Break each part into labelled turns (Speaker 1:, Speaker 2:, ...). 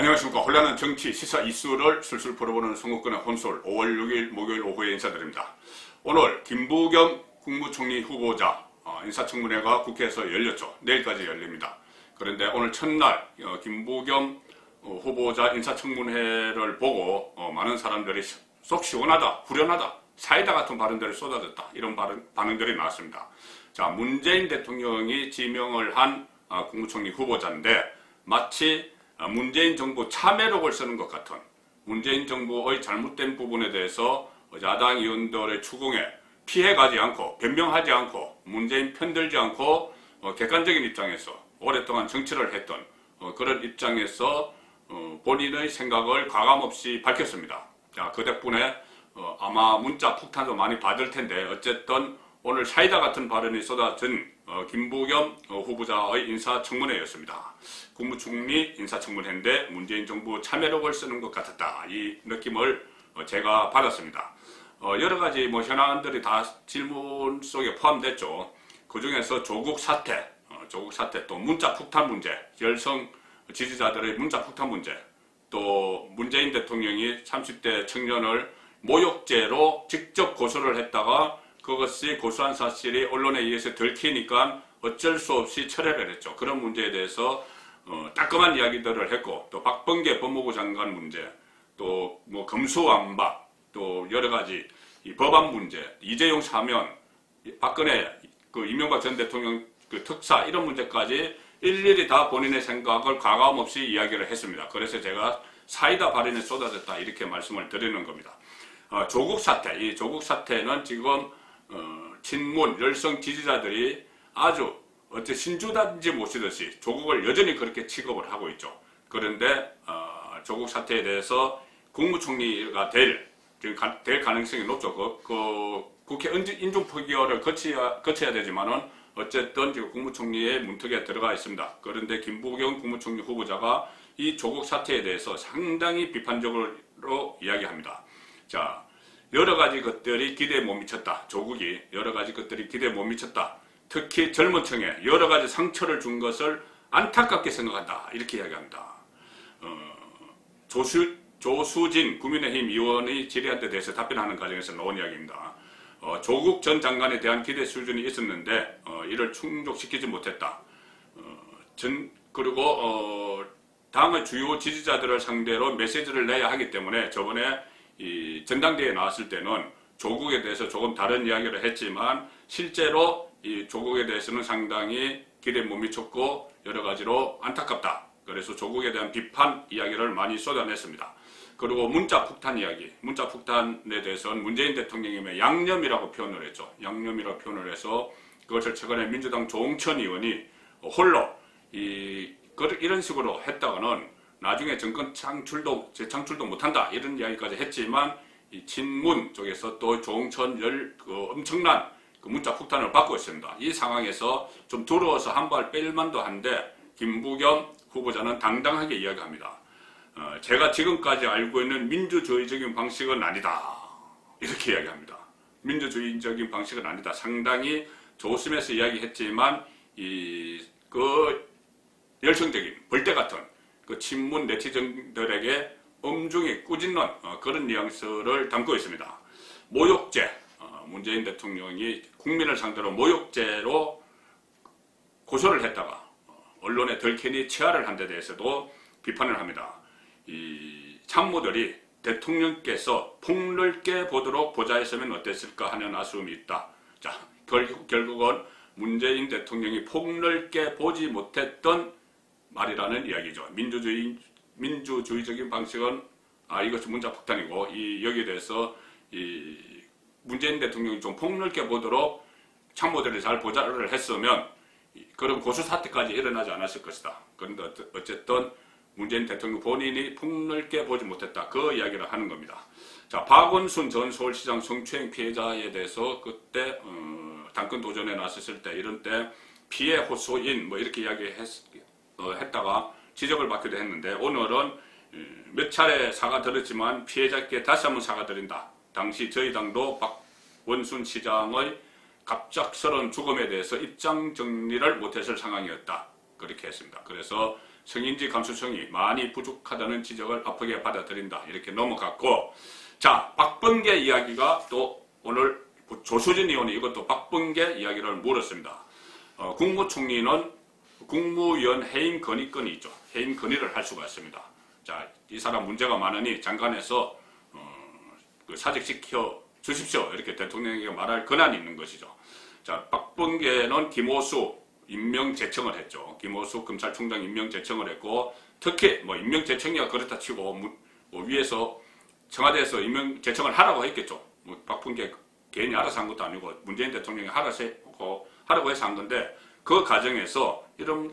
Speaker 1: 안녕하십니까. 혼란한 정치 시사 이슈를 술술 풀어보는 송국근의 혼술 5월 6일 목요일 오후에 인사드립니다. 오늘 김부겸 국무총리 후보자 인사청문회가 국회에서 열렸죠. 내일까지 열립니다. 그런데 오늘 첫날 김부겸 후보자 인사청문회를 보고 많은 사람들이 속 시원하다, 후련하다, 사이다 같은 발언들을 쏟아졌다, 이런 반응들이 나왔습니다. 자, 문재인 대통령이 지명을 한 국무총리 후보자인데 마치 문재인 정부 참회록을 쓰는 것 같은, 문재인 정부의 잘못된 부분에 대해서 야당 의원들의 추궁에 피해가지 않고 변명하지 않고 문재인 편들지 않고 객관적인 입장에서 오랫동안 정치를 했던 그런 입장에서 본인의 생각을 과감없이 밝혔습니다. 자, 그 덕분에 아마 문자 폭탄도 많이 받을 텐데 어쨌든 오늘 사이다 같은 발언이 쏟아진 김부겸 후보자의 인사청문회였습니다. 국무총리 인사청문회인데 문재인 정부 참여록을 쓰는 것 같았다, 이 느낌을 제가 받았습니다. 여러가지 현안들이 다 질문 속에 포함됐죠. 그 중에서 조국 사태, 또 문자 폭탄 문제, 열성 지지자들의 문자 폭탄 문제, 또 문재인 대통령이 30대 청년을 모욕죄로 직접 고소를 했다가 그것이 고소한 사실이 언론에 의해서 들키니까 어쩔 수 없이 철회를 했죠. 그런 문제에 대해서 따끔한 이야기들을 했고, 또 박범계 법무부 장관 문제, 또 검수완박, 또 여러가지 이 법안 문제, 이재용 사면, 박근혜 이명박 전 대통령 특사, 이런 문제까지 일일이 다 본인의 생각을 과감없이 이야기를 했습니다. 그래서 제가 사이다 발언이 쏟아졌다, 이렇게 말씀을 드리는 겁니다. 조국 사태, 이 조국 사태는 지금 친문, 열성 지지자들이 아주 신주단지 모시듯이 조국을 여전히 그렇게 취급을 하고 있죠. 그런데 조국 사태에 대해서 국무총리가 될 가능성이 높죠. 국회 인준표결을 거쳐야 되지만은 어쨌든 지금 국무총리의 문턱에 들어가 있습니다. 그런데 김부겸 국무총리 후보자가 이 조국 사태에 대해서 상당히 비판적으로 이야기합니다. 자, 여러가지 것들이 기대에 못 미쳤다. 조국이 여러가지 것들이 기대에 못 미쳤다. 특히 젊은 층에 여러가지 상처를 준 것을 안타깝게 생각한다, 이렇게 이야기합니다. 조수진 국민의힘 의원이 질의한 데 대해서 답변하는 과정에서 나온 이야기입니다. 조국 전 장관에 대한 기대 수준이 있었는데 이를 충족시키지 못했다. 그리고 당의 주요 지지자들을 상대로 메시지를 내야 하기 때문에 저번에 이 전당대회에 나왔을 때는 조국에 대해서 조금 다른 이야기를 했지만 실제로 이 조국에 대해서는 상당히 기대에 못 미쳤고 여러가지로 안타깝다. 그래서 조국에 대한 비판 이야기를 많이 쏟아냈습니다. 그리고 문자 폭탄 이야기, 문자 폭탄에 대해서는 문재인 대통령이 양념이라고 표현을 했죠. 양념이라고 표현을 해서 그것을 최근에 민주당 조홍천 의원이 홀로 이런 식으로 했다가는 나중에 정권 재창출도 못한다, 이런 이야기까지 했지만 이 친문 쪽에서 또 조홍천 엄청난 문자 폭탄을 받고 있습니다. 이 상황에서 좀 두려워서 한 발 뺄 만도 한데 김부겸 후보자는 당당하게 이야기합니다. 제가 지금까지 알고 있는 민주주의적인 방식은 아니다, 이렇게 이야기합니다. 민주주의적인 방식은 아니다. 상당히 조심해서 이야기했지만 열성적인 벌떼 같은 친문 네티즌들에게 엄중히 꾸짖는 그런 뉘앙스를 담고 있습니다. 모욕죄, 문재인 대통령이 국민을 상대로 모욕죄로 고소를 했다가 언론에 들키니 체하를 한 데 대해서도 비판을 합니다. 이 참모들이 대통령께서 폭넓게 보도록 보좌했으면 어땠을까 하는 아쉬움이 있다. 자, 결국은 문재인 대통령이 폭넓게 보지 못했던 말이라는 이야기죠. 민주주의적인 방식은 이것이 문자 폭탄이고, 여기에 대해서 문재인 대통령이 좀 폭넓게 보도록 참모들이 잘 보좌를 했으면 그런 고소 사태까지 일어나지 않았을 것이다. 그런데 어쨌든 문재인 대통령 본인이 폭넓게 보지 못했다, 그 이야기를 하는 겁니다. 자, 박원순 전 서울시장 성추행 피해자에 대해서 그때 당권 도전에 나섰을 때 이런 때 피해 호소인 이렇게 했다가 지적을 받기도 했는데, 오늘은 몇 차례 사과드렸지만 피해자께 다시 한번 사과드린다. 당시 저희 당도 박원순 시장의 갑작스러운 죽음에 대해서 입장 정리를 못했을 상황이었다, 그렇게 했습니다. 그래서 성인지 감수성이 많이 부족하다는 지적을 아프게 받아들인다. 이렇게 넘어갔고, 자, 박범계 이야기가 또 오늘 조수진 의원이 이것도 박범계 이야기를 물었습니다. 국무총리는 국무위원 해임 건의권이 있죠. 해임 건의를 할 수가 있습니다. 자, 이 사람 문제가 많으니 장관에서 사직시켜 주십시오. 이렇게 대통령에게 말할 권한이 있는 것이죠. 자, 박범계는 김호수 임명 제청을 했죠. 김호수 검찰총장 임명 제청을 했고, 특히 뭐 임명 제청이야 그렇다 치고 위에서 청와대에서 임명 제청을 하라고 했겠죠. 뭐 박범계 괜히 알아서 한 것도 아니고 문재인 대통령이 하라고 해서 한 건데, 그 과정에서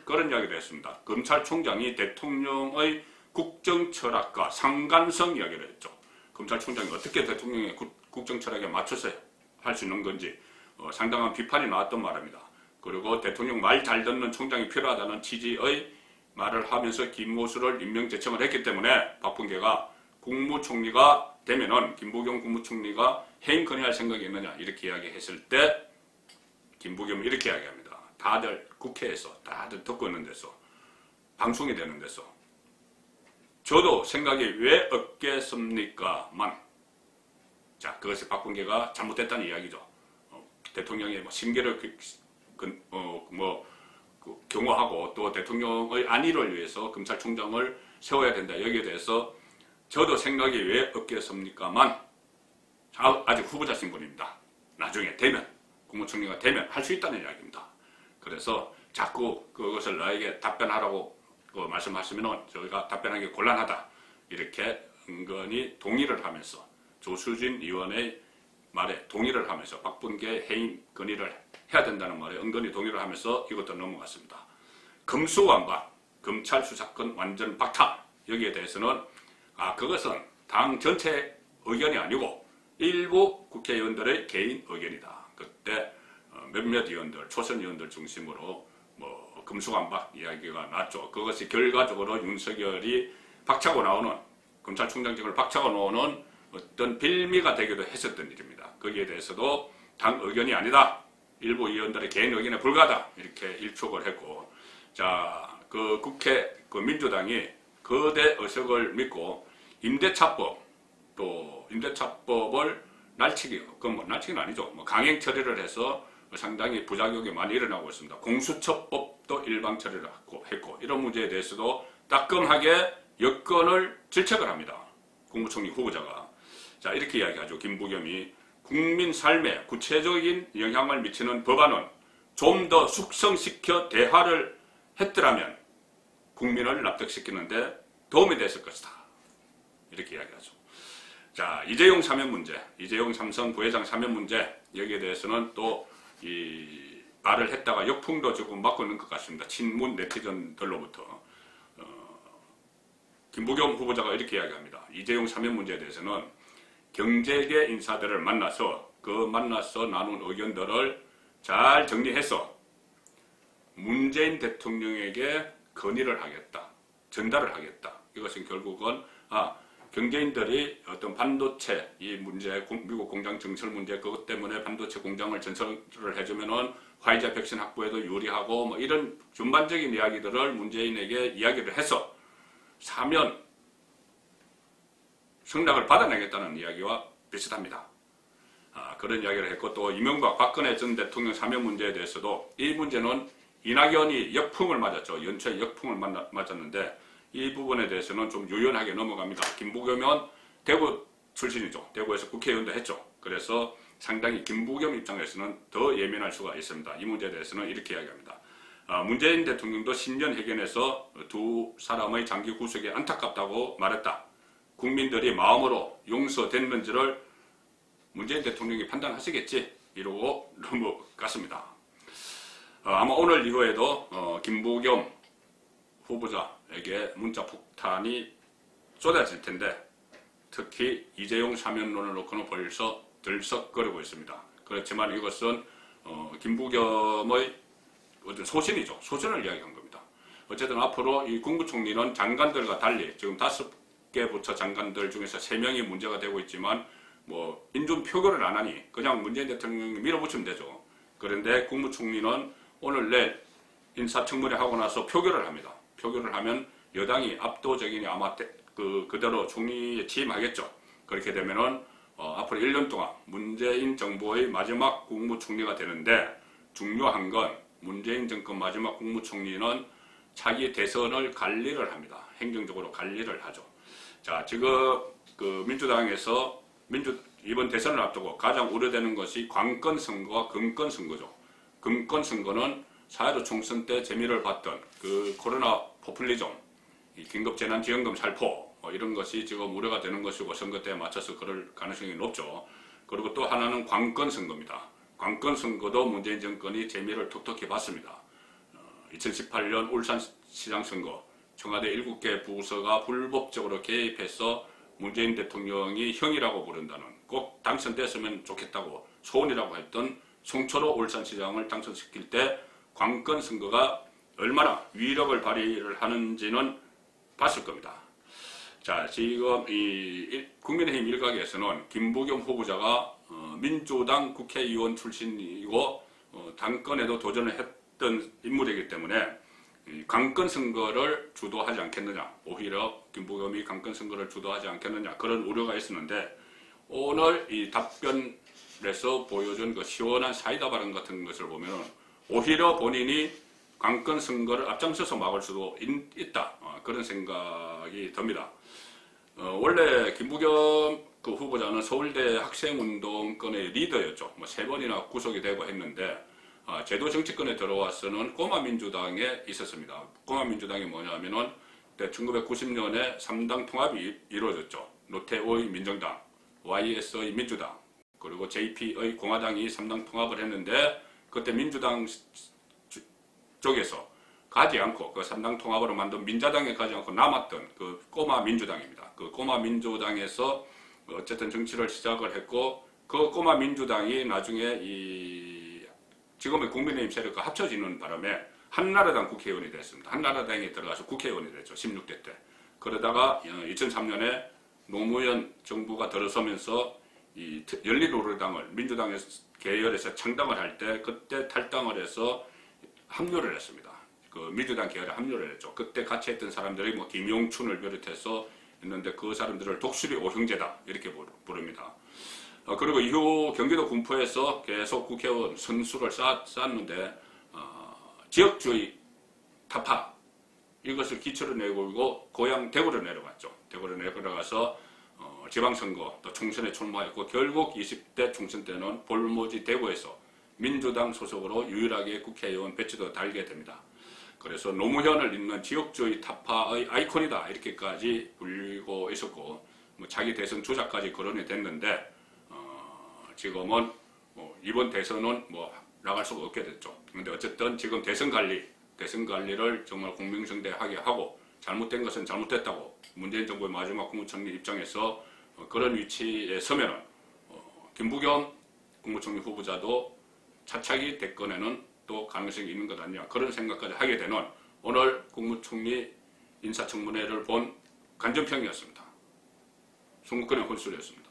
Speaker 1: 그런 이야기를 했습니다. 검찰총장이 대통령의 국정 철학과 상관성 이야기를 했죠. 검찰총장이 어떻게 대통령의 국정 철학에 맞춰서 할 수 있는 건지 상당한 비판이 나왔던 말입니다. 그리고 대통령 말 잘 듣는 총장이 필요하다는 취지의 말을 하면서 김호수를 임명 제청을 했기 때문에 박범계가 국무총리가 되면은 김부겸 국무총리가 해임 건의할 생각이 있느냐 이렇게 이야기했을 때 김부겸은 이렇게 이야기합니다. 다들 국회에서 다들 듣고 있는 데서 방송이 되는 데서 저도 생각이 왜 없겠습니까만, 자, 그것이 박범계가 잘못됐다는 이야기죠. 대통령의 심기를 경호하고 또 대통령의 안위를 위해서 검찰총장을 세워야 된다. 여기에 대해서 저도 생각이 왜 없겠습니까만 아직 후보자 신분입니다. 나중에 되면 국무총리가 되면 할 수 있다는 이야기입니다. 그래서 자꾸 그것을 나에게 답변하라고 말씀하시면 저희가 답변하기 곤란하다. 이렇게 은근히 동의를 하면서 조수진 의원의 말에 동의를 하면서 박범계 해임 건의를 해야 된다는 말에 은근히 동의를 하면서 이것도 넘어갔습니다. 검수완박, 검찰 수사권 완전 박탈, 여기에 대해서는 그것은 당 전체 의견이 아니고 일부 국회의원들의 개인 의견이다. 그때 몇몇 의원들, 초선 의원들 중심으로 검수완박 이야기가 났죠. 그것이 결과적으로 윤석열이 박차고 나오는, 검찰총장직을 박차고 나오는 어떤 빌미가 되기도 했었던 일입니다. 거기에 대해서도 당 의견이 아니다. 일부 의원들의 개인 의견에 불과하다. 이렇게 일축을 했고, 자, 그 국회, 민주당이 거대 의석을 믿고 임대차법, 또 임대차법을 날치기, 날치기는 아니죠. 강행 처리를 해서 상당히 부작용이 많이 일어나고 있습니다. 공수처법도 일방 처리를 했고, 이런 문제에 대해서도 따끔하게 여건을 질책을 합니다. 국무총리 후보자가. 자, 이렇게 이야기하죠. 김부겸이 국민 삶에 구체적인 영향을 미치는 법안은 좀 더 숙성시켜 대화를 했더라면 국민을 납득시키는데 도움이 됐을 것이다. 이렇게 이야기하죠. 자, 이재용 사면 문제, 이재용 삼성 부회장 사면 문제, 여기에 대해서는 또 이 말을 했다가 역풍도 조금 맞고 있는 것 같습니다. 친문 네티즌들로부터. 김부겸 후보자가 이렇게 이야기합니다. 이재용 사면 문제에 대해서는 경제계 인사들을 만나서 나눈 의견들을 잘 정리해서 문재인 대통령에게 건의를 하겠다. 전달을 하겠다. 이것은 결국은 경제인들이 어떤 반도체 이 문제, 미국 공장 증설 문제 그것 때문에 반도체 공장을 전설을 해주면은 화이자 백신 확보에도 유리하고 이런 전반적인 이야기들을 문재인에게 이야기를 해서 사면 승낙을 받아내겠다는 이야기와 비슷합니다. 그런 이야기를 했고, 또 이명박 박근혜 전 대통령 사면 문제에 대해서도 이 문제는 이낙연이 역풍을 맞았죠. 연초에 역풍을 맞았는데 이 부분에 대해서는 좀 유연하게 넘어갑니다. 김부겸은 대구 출신이죠. 대구에서 국회의원도 했죠. 그래서 상당히 김부겸 입장에서는 더 예민할 수가 있습니다. 이 문제에 대해서는 이렇게 이야기합니다. 문재인 대통령도 신년 회견에서 두 사람의 장기 구속이 안타깝다고 말했다. 국민들이 마음으로 용서됐는지를 문재인 대통령이 판단하시겠지. 이러고 넘어갔습니다. 아마 오늘 이후에도 김부겸 후보자에게 문자 폭탄이 쏟아질 텐데, 특히 이재용 사면론을 놓고는 벌써 들썩거리고 있습니다. 그렇지만 이것은 김부겸의 어떤 소신이죠. 소신을 이야기한 겁니다. 어쨌든 앞으로 이 국무총리는 장관들과 달리 지금 5개 부처 장관들 중에서 3명이 문제가 되고 있지만 인준 표결을 안 하니 그냥 문재인 대통령이 밀어붙이면 되죠. 그런데 국무총리는 오늘 내일 인사청문회 하고 나서 표결을 합니다. 표결을 하면 여당이 압도적인 아마 그대로 총리에 취임하겠죠. 그렇게 되면은 앞으로 1년 동안 문재인 정부의 마지막 국무총리가 되는데, 중요한 건 문재인 정권 마지막 국무총리는 차기 대선을 관리를 합니다. 행정적으로 관리를 하죠. 자, 지금 그 민주당에서 이번 대선을 앞두고 가장 우려되는 것이 관건 선거와 금권 선거죠. 금권 선거는 4.15 총선 때 재미를 봤던 그 코로나 포퓰리즘, 긴급재난지원금 살포 이런 것이 지금 우려가 되는 것이고, 선거 때에 맞춰서 그럴 가능성이 높죠. 그리고 또 하나는 관건 선거입니다. 관건 선거도 문재인 정권이 재미를 톡톡히 봤습니다. 2018년 울산시장 선거, 청와대 7개 부서가 불법적으로 개입해서 문재인 대통령이 형이라고 부른다는, 꼭 당선됐으면 좋겠다고 소원이라고 했던 송철호 울산시장을 당선시킬 때 관건 선거가 얼마나 위력을 발휘를 하는지는 봤을 겁니다. 자, 지금 이 국민의힘 일각에서는 김부겸 후보자가 민주당 국회의원 출신이고 당권에도 도전을 했던 인물이기 때문에 관건 선거를 주도하지 않겠느냐, 오히려 김부겸이 관건 선거를 주도하지 않겠느냐, 그런 우려가 있었는데, 오늘 이 답변에서 보여준 그 시원한 사이다 발언 같은 것을 보면 오히려 본인이 관건 선거를 앞장서서 막을 수도 있다, 그런 생각이 듭니다. 원래 김부겸 그 후보자는 서울대 학생운동권의 리더였죠. 3번이나 구속이 되고 했는데, 제도 정치권에 들어와서는 꼬마민주당에 있었습니다. 꼬마민주당이 뭐냐면은 1990년에 3당 통합이 이루어졌죠. 노태우의 민정당, YS의 민주당, 그리고 JP의 공화당이 3당 통합을 했는데, 그때 민주당 쪽에서 가지 않고 그 3당 통합으로 만든 민자당에 가지 않고 남았던 그 꼬마 민주당입니다. 그 꼬마 민주당에서 어쨌든 정치를 시작을 했고, 그 꼬마 민주당이 나중에 지금의 국민의힘 세력과 합쳐지는 바람에 한나라당 국회의원이 됐습니다. 한나라당에 들어가서 국회의원이 됐죠. 16대 때. 그러다가 2003년에 노무현 정부가 들어서면서 이 열린우리당을 민주당의 계열에서 창당을 할 때, 그때 탈당을 해서 합류를 했습니다. 그 민주당 계열에 합류를 했죠. 그때 같이 했던 사람들이 뭐 김용춘을 비롯해서 있는데, 그 사람들을 독수리 오형제다 이렇게 부릅니다. 그리고 이후 경기도 군포에서 계속 국회의원 선수를 쌓았는데, 지역주의 타파 이것을 기초로 내걸고 고향 대구로 내려갔죠. 대구로 내려가서 지방선거 또 총선에 출마했고, 결국 20대 총선 때는 볼모지 대구에서 민주당 소속으로 유일하게 국회의원 배치도 달게 됩니다. 그래서 노무현을 잇는 지역주의 타파의 아이콘이다 이렇게까지 불리고 있었고, 자기 대선 주자까지 거론이 됐는데, 지금은 이번 대선은 나갈 수가 없게 됐죠. 그런데 어쨌든 지금 대선 관리를 정말 공명정대하게 하고, 잘못된 것은 잘못됐다고 문재인 정부의 마지막 국무총리 입장에서 그런 위치에 서면은 김부겸 국무총리 후보자도 차차기 대권에는 또 가능성이 있는 것 아니냐, 그런 생각까지 하게 되는 오늘 국무총리 인사청문회를 본 간전평이었습니다. 송국근의 혼술이었습니다.